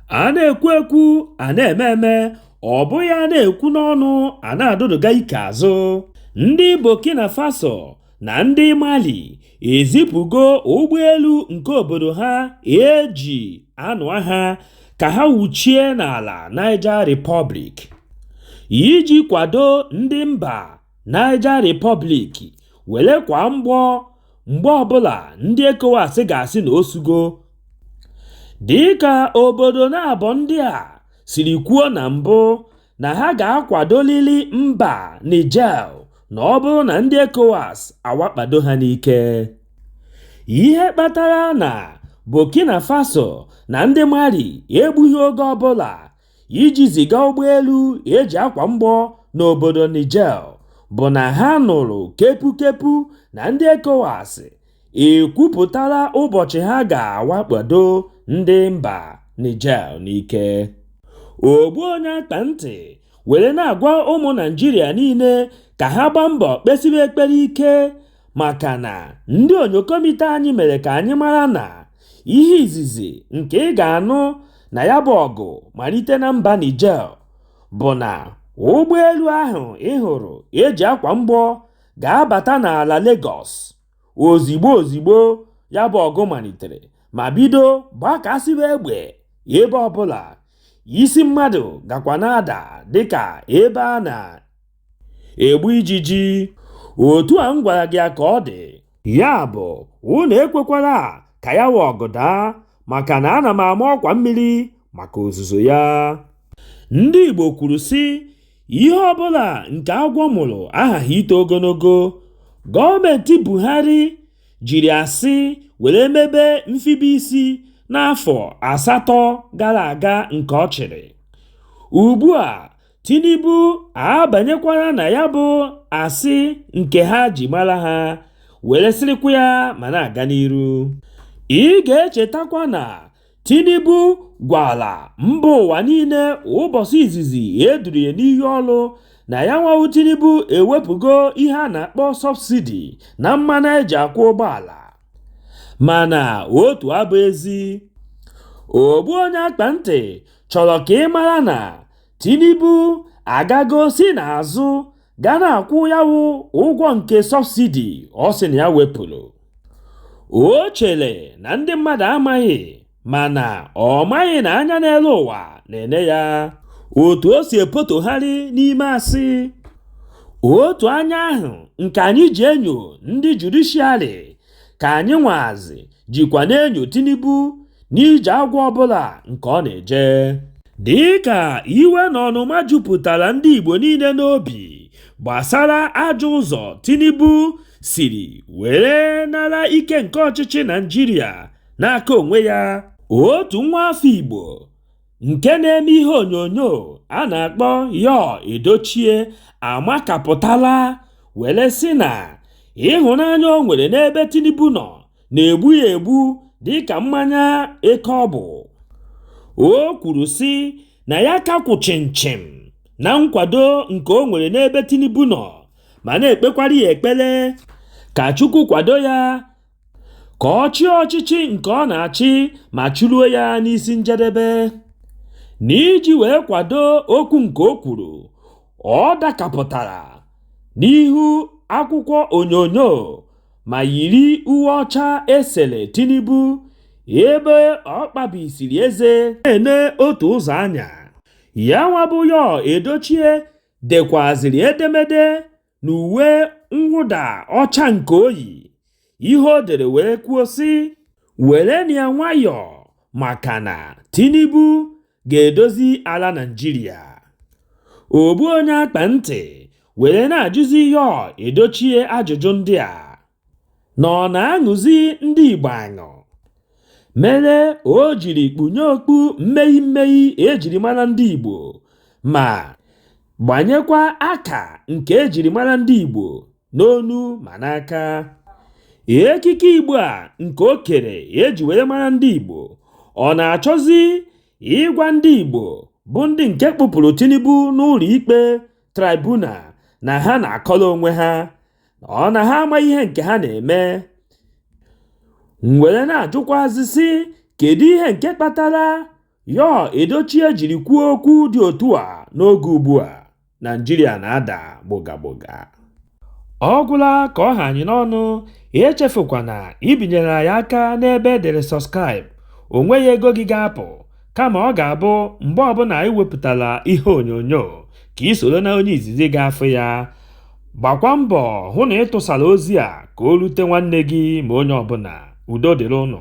a na-ekwu ekwu a na-eme eme, ọ bụghị a na-ekwu n'ọnụ a na-adụdụga ike azụ. Ndị Burkina Faso na ndị Mali ezipụgo ụgbọelu nke obodo ha eji anụ agha ka ha wuchie n'ala Niger Republic iji kwado ndị mba Niger Republic were kwa mgbe ọbụla ndị ECOWAS ga-asị na osugo. Dịka obodo na-abọ ndị a siri kwuo na mbụ na ha ga-akwadolili mba Niger na ọ bụrụ na ndị ECOWAS awakpado ha n'ike. Ihe kpatara na Burkina Faso na ndị Mali egbughị oge ọbụla iji ziga ụgbọelu eji akwa mgbọ n'obodo Niger bụ na ha nụrụ kepu na ndị ECOWAS ekwupụtala ụbọchị ha ga-awakpado ndị mba Niger n'ike. Ogbu onye akpa ntị were na-agwa ụmụ Naịjirịa niile ka ha gbaa mbọ kpesibe ekpere ike maka na ndị onyokomite anyị mere ka anyị mara na ihe izizi nke ị ga-anụ na ya bụ ọgụ malite na mba Niger bụ na ụgbọelu ahụ ị hụrụ eji akwa mgbọ ga-abata n'ala Lagos ozigbo ya bụ ọgụ malitere ma bido gbakasịba egbe ebe ọbụla. Isi mmadụ gakwa na-ada dịka ebe a na-egbu ijiji. Otu a m gwara gị ka ọ dị, ya bụ unu ekwekwala ka ya wee ọgụ daa, maka na ana m ama ọkwa mmiri maka ozuzo ya. Ndị Igbo kwuru sị, ihe ọbụla nke agwọ mụrụ aghaghị ito ogologo. Gọọmenti Buhari jiri asị were mebe mfibe isi n'afọ 8 gara aga nke ọ chịrị. Ugbu a Tinubu abanyekwara na ya bụ asị nke ha ji mara ha were sịrịkwa ya ma na-aga n'iru. Ị ga-echetakwa na Tinubu gwara mba ụwa niile ụbọchị izizi eduru ya n'ihe ọrụ na ya nwawu Tinubu ewepụgo ihe a na-akpọ sọbsidi na mmanụ eji akwụ ụgbọala, mana otu abụ ezi. Ogbu onye akpa ntị chọrọ ka ị mara na Tinubu agago si n'azụ ga na-akwụ ya wụ ụgwọ nke sọbsidi ọ sị na ya wepụrụ. O chere na ndị mmadụ amaghị, mana ọ maghị na anya n'elu ụwa na-ene ya otu o si epotogharị n'ime asị. Otu anya ahụ nke anyị ji enyo ndị judishiarị ka anyị nwazi jikwa na-enyo Tinubu n'ije agwọ ọbụla nke ọ na-eje. Dịka iwe na ọnụma jupụtara ndị Igbo niile n'obi gbasara ajọ ụzọ Tinubu siri were nara ike nke ọchịchị Naịjirịa n'aka onwe ya, otu nwa afọ Igbo nke na-eme ihe onyonyo a na-akpọ Yoo Edochie amakapụtala were sị na ịhụnanya o nwere n'ebe Tinubu nọ na-egbu ya egbu dịka mmanya eke ọ bụ. O kwuru sị na ya ka kwụ chịmchịm na nkwado nke o nwere n'ebe Tinubu nọ, ma na-ekpekwara ya ekpere ka Chukwu kwado ya ka ọ chịa ọchịchị nke ọ na-achị ma chụruo ya n'isi njedebe. N'iji wee kwado okwu nke o kwuru, ọ dakapụtara n'ihu akwụkwọ onyonyo ma yiri uwe ọcha esere Tinubu ebe ọ kpabisiri eze na-ene otu ụzọ anya. Ya nwa bụ Yoo Edochie dekwaziri edemede na uwe mwụda ọcha nke oyi. Ihe o dere wee kwuo sị, were ya nwayọọ maka na Tinubu ga-edozi ala Naịjirịa. Ogbu onye akpa ntị were na-ajụzi Yoo Edochie ajụjụ ndị a na ọ na-aṅụzi ndị Igbo aṅụ mere o jiri kpunye okpu mmeghi ejiri mara ndị Igbo ma gbanyekwa aka nke ejiri mara ndị Igbo n'onu ma n'aka. Ekike Igbo a nke o kere eji were mara ndị Igbo ọ na-achọzi ịgwa ndị Igbo bụ ndị nke kpụpụrụ Tinubu n'ụlọ ikpe tribunal na ha na-akọrọ onwe ha, ọ na ha amaghị ihe nke ha na-eme. Were na-ajụkwazị sị, kedu ihe nke kpatara ya Edochie jiri kwuo okwu dị otu a n'oge ugbu a Naịjirịa na-ada gbụgabụga. Ọ gwụla ka ọ ha anyị n'ọnụ, echefukwana ibinyere anyị aka n'ebe edere subscribe. O nweghị ego gị ga-apụ, kama ọ ga-abụ mgbe ọbụla anyị wepụtala ihe onyonyo ka ị soro na onye izizi ga-afụ ya. Gbakwa mbọ hụ na ị tụsara ozi a ka o rute nwanne gị ma onye ọbụla. Udo dịrị ụnụ.